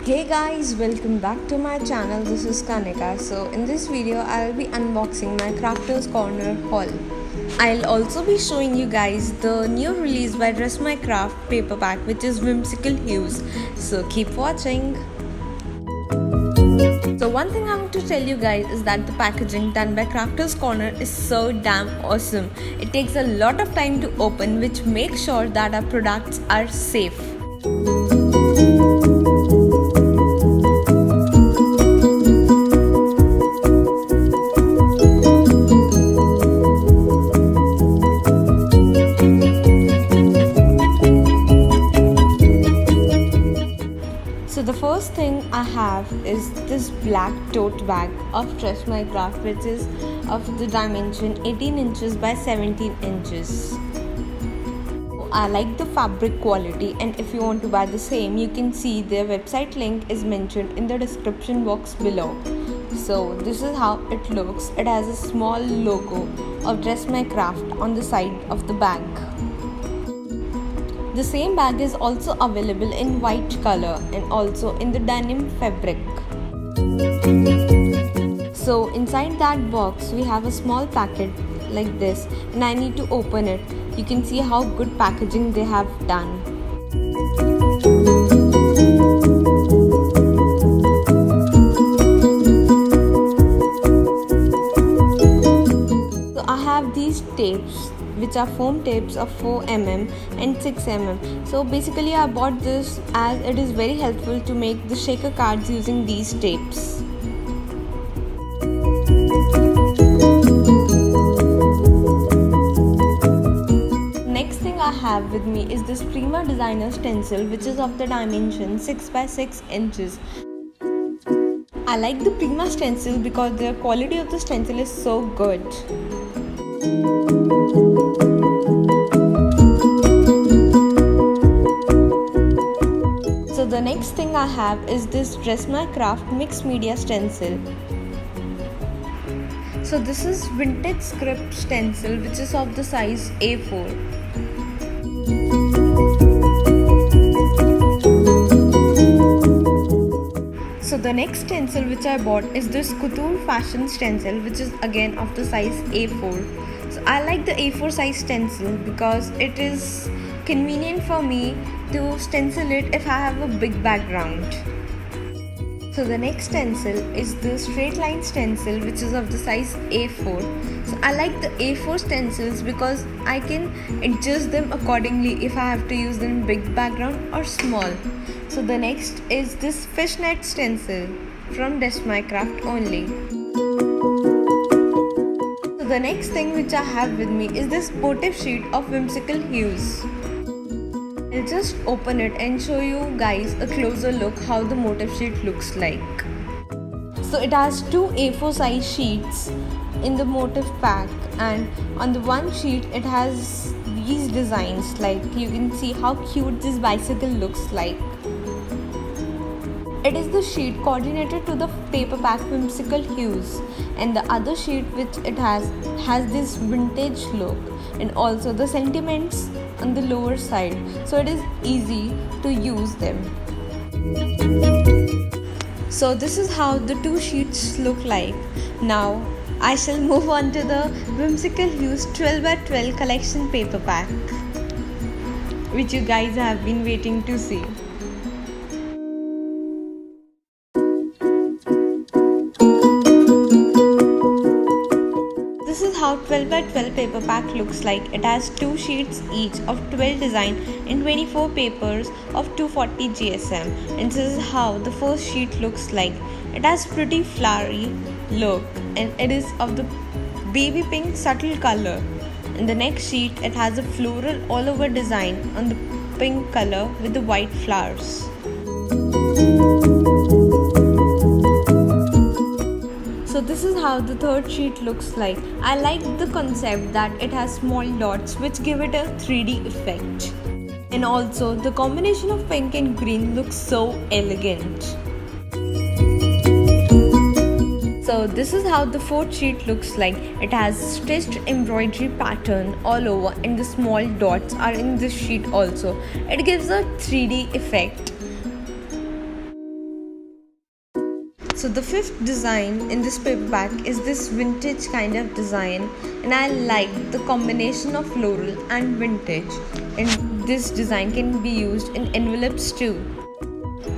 Hey guys, welcome back to my channel. This is Kanika. So in this video I'll be unboxing my Crafters Corner haul. I'll also be showing you guys the new release by Rasma Craft paper pack, which is Whimsical Hues. So keep watching. So one thing I want to tell you guys is that the packaging done by Crafters Corner is so damn awesome. It takes a lot of time to open, which makes sure that our products are safe. So the first thing I have is this black tote bag of My Craft, which is of the dimension 18 inches by 17 inches. I like the fabric quality, and if you want to buy the same, you can see their website link is mentioned in the description box below. So this is how it looks. It has a small logo of My Craft on the side of the bag. The same bag is also available in white color and also in the denim fabric. So inside that box we have a small packet like this, and I need to open it. You can see how good packaging they have done. So I have these tapes, which are foam tapes of 4mm and 6mm. So basically I bought this as it is very helpful to make the shaker cards using these tapes. Next thing I have with me is this Prima Designer Stencil, which is of the dimension 6 by 6 inches. I like the Prima Stencil because the quality of the stencil is so good. So the next thing I have is this My Craft Mixed Media Stencil. So this is vintage script stencil, which is of the size A4. So the next stencil which I bought is this Couture Fashion stencil, which is again of the size A4. So I like the A4 size stencil because it is convenient for me to stencil it if I have a big background. So the next stencil is the straight line stencil, which is of the size A4. So I like the A4 stencils because I can adjust them accordingly if I have to use them in big background or small. So the next is this fishnet stencil from My Craft only. So the next thing which I have with me is this motif sheet of Whimsical Hues. I'll just open it and show you guys a closer look how the motif sheet looks like. So it has two A4 size sheets in the motif pack, and on the one sheet it has these designs. Like you can see how cute this bicycle looks like. It is the sheet coordinated to the paper pack Whimsical Hues, and the other sheet which it has this vintage look and also the sentiments on the lower side, so it is easy to use them. So this is how the two sheets look like. Now I shall move on to the Whimsical Hues 12 by 12 collection paper pack, which you guys have been waiting to see. This is how 12 by 12 paper pack looks like. It has two sheets each of 12 design and 24 papers of 240 GSM. And this is how the first sheet looks like. It has pretty flowery look and it is of the baby pink subtle color. In the next sheet it has a floral all over design on the pink color with the white flowers. So this is how the third sheet looks like. I like the concept that it has small dots which give it a 3D effect. And also the combination of pink and green looks so elegant. So this is how the fourth sheet looks like. It has stitched embroidery pattern all over and the small dots are in this sheet also. It gives a 3D effect. So the fifth design in this paperback is this vintage kind of design, and I like the combination of floral and vintage, and this design can be used in envelopes too.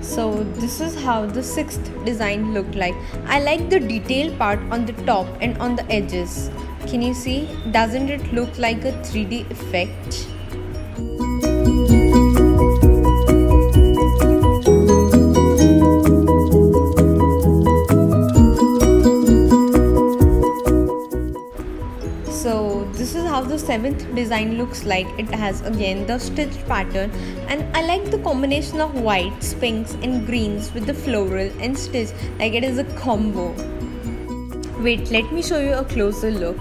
So this is how the sixth design looked like. I like the detail part on the top and on the edges. Can you see? Doesn't it look like a 3D effect? So this is how the seventh design looks like. It has again the stitched pattern, and I like the combination of whites, pinks and greens with the floral and stitch, like it is a combo. Wait, let me show you a closer look.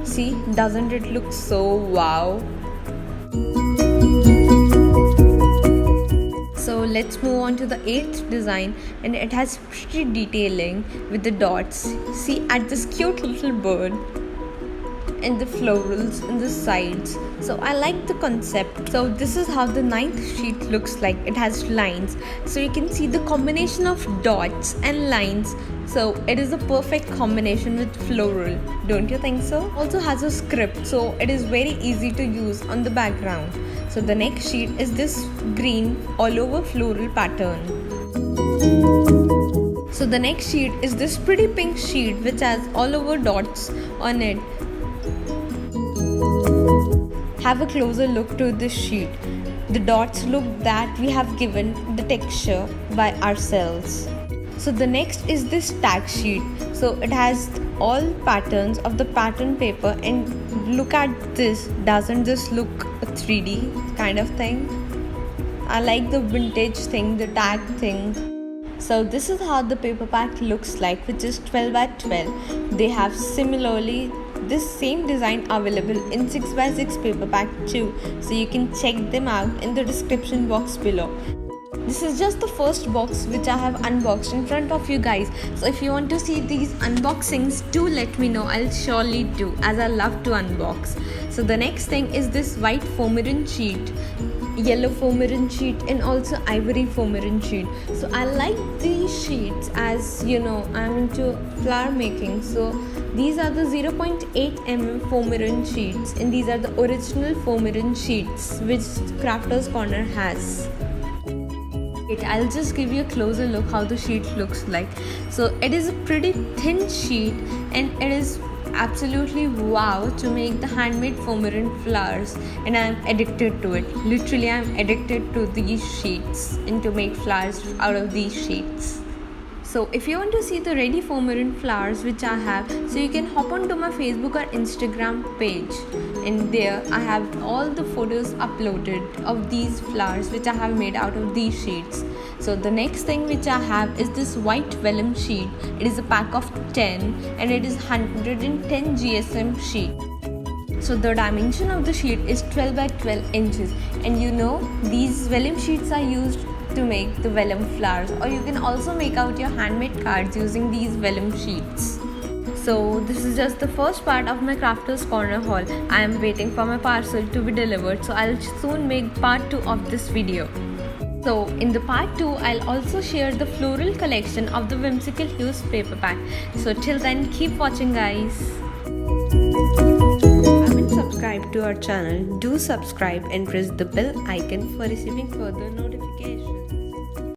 See, doesn't it look so wow? So let's move on to the eighth design, and it has pretty detailing with the dots. See, at this cute little bird and the florals in the sides. So I like the concept. So this is how the ninth sheet looks like. It has lines, so you can see the combination of dots and lines. So it is a perfect combination with floral, don't you think so? Also has a script, so it is very easy to use on the background. So the next sheet is this green all over floral pattern. So the next sheet is this pretty pink sheet which has all over dots on it. Have a closer look to this sheet. The dots look that we have given the texture by ourselves. So the next is this tag sheet. So it has all patterns of the pattern paper, and look at this. Doesn't this look a 3D kind of thing? I like the vintage thing, the tag thing. So this is how the paperback looks like, which is 12 by 12. They have similarly this same design available in 6 by 6 paperback too, so you can check them out in the description box below. This is just the first box which I have unboxed in front of you guys. So if you want to see these unboxings, do let me know. I'll surely do, as I love to unbox. So the next thing is this white Foamiran sheet, yellow Foamiran sheet, and also ivory Foamiran sheet. So I like these sheets, as you know I'm into flower making. So these are the 0.8 mm Foamiran sheets, and these are the original Foamiran sheets which Crafter's Corner has. I'll just give you a closer look how the sheet looks like. So it is a pretty thin sheet, and it is absolutely wow to make the handmade Foamiran flowers, and I'm addicted to it. Literally, I'm addicted to these sheets and to make flowers out of these sheets. So if you want to see the ready Foamiran flowers which I have, so you can hop onto my Facebook or Instagram page, and there I have all the photos uploaded of these flowers which I have made out of these sheets. So the next thing which I have is this white vellum sheet. It is a pack of 10, and it is 110 GSM sheet. So the dimension of the sheet is 12 by 12 inches, and you know these vellum sheets are used to make the vellum flowers, or you can also make out your handmade cards using these vellum sheets. So this is just the first part of my Crafter's Corner haul. I am waiting for my parcel to be delivered, so I'll soon make part 2 of this video. So in the part 2, I'll also share the floral collection of the Whimsical Hues paperback. So till then, keep watching guys. If you haven't subscribed to our channel, do subscribe and press the bell icon for receiving further notifications.